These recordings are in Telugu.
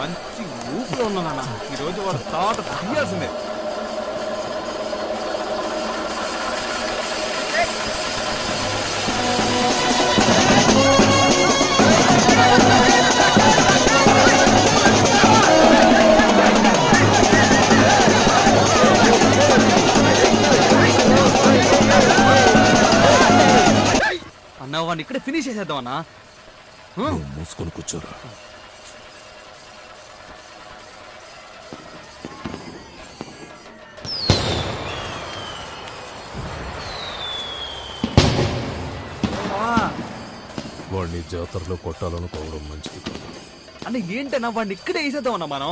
మంచి ఊపిలో ఉన్నానన్న. ఈరోజు వాడు తాట తీయాల్సిందే. అన్న వాడిని ఇక్కడే ఫినిష్ చేసేద్దాం అన్నా. మూసుకొని కూర్చోరా. వాడిని జాతరలో కొట్టాలనుకోవడం మంచిది కాదు అన్న. ఏంటన్నా వాడిని ఇక్కడే వేసేద్దాం అన్నా మనం.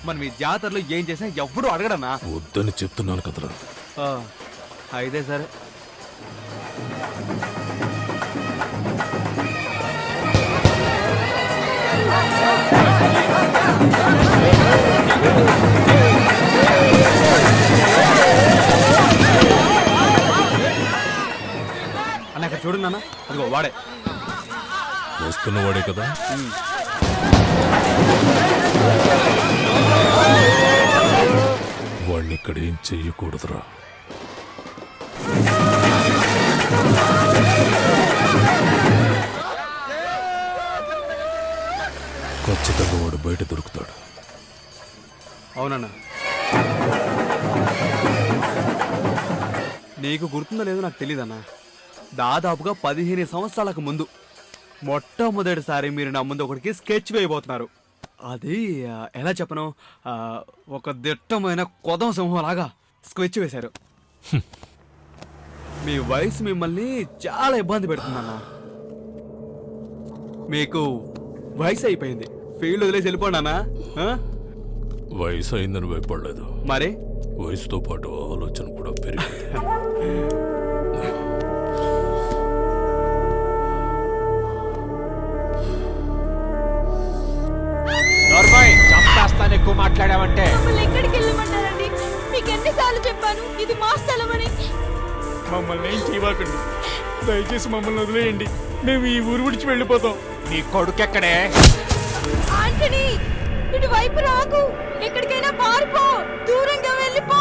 మనం ఈ జాతరలో ఏం చేసినా ఎవ్వడూ అడగడన్నా. వద్దని చెప్తున్నాను కదరా. అయితే సరే. అన్న అక్కడ చూడు నాన్న, అదిగో వాడే వస్తున్నవాడే కదా. వాడిని ఇక్కడ ఏం చెయ్యకూడదురా. ఖచ్చితంగా వాడు బయట దొరుకుతాడు. అవునన్నా. నీకు గుర్తుందో లేదో నాకు తెలీదన్నా. దాదాపుగా 15 సంవత్సరాలకు ముందు మొట్టమొదటిసారి మీరు నా ముందు ఒకటికి స్కెచ్ వేయబోతున్నారు. అది ఎలా చెప్పను, ఒక దిట్టమైన కొదం సింహం లాగా స్కెచ్ వేశారు. మీ వయసు మిమ్మల్ని చాలా ఇబ్బంది పెడుతుందన్నా. మీకు వయసు అయిపోయింది, ఫీల్డ్ వదిలేసి వెళ్ళిపోండి అన్నా. వయసు అయిందని భయపడలేదు, మరి వయసుతో పాటు ఆలోచన కూడా పెరిగింది. చంపేస్తాను ఎక్కువ మాట్లాడావంటే. ఎక్కడికి వెళ్ళమంటారండి? మీకు ఎన్నిసార్లు చెప్పాను ఇది మా స్థలం అని. మమ్మల్ని ఏం చేయకండి, దయచేసి మమ్మల్ని వదిలేయండి. మేము ఈ ఊరు విడిచి వెళ్ళిపోతాం. నీ కొడుకెక్కడే? ఆంటనీ, ఇటువైపు రాకు, ఎక్కడికైనా పారిపో, దూరంగా వెళ్ళిపో.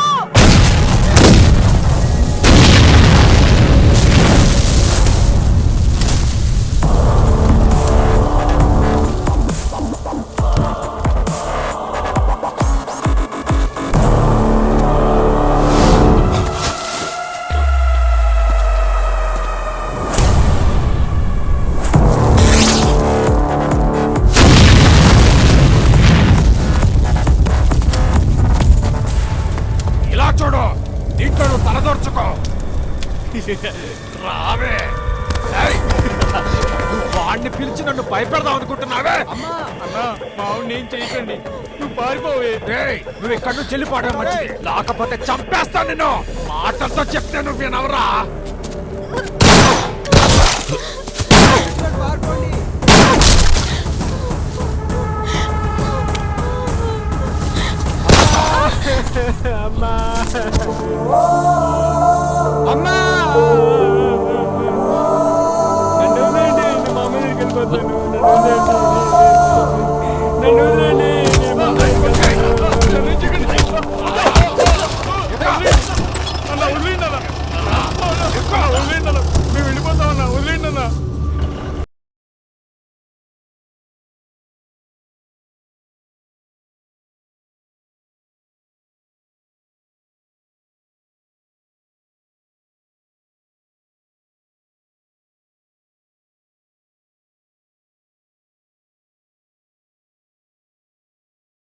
రావే, వాడిని పిలిచి నన్ను భయపెడదాం అనుకుంటున్నావే? అన్నా, మావుడిని ఏం చేయకండి, నువ్వు పారిపోవే. నువ్వు ఇక్కడ నుంచి వెళ్ళిపోవడం మంచిది, లేకపోతే చంపేస్తాను నిన్ను. మాటలతో చెప్తే నువ్వు వినవరా?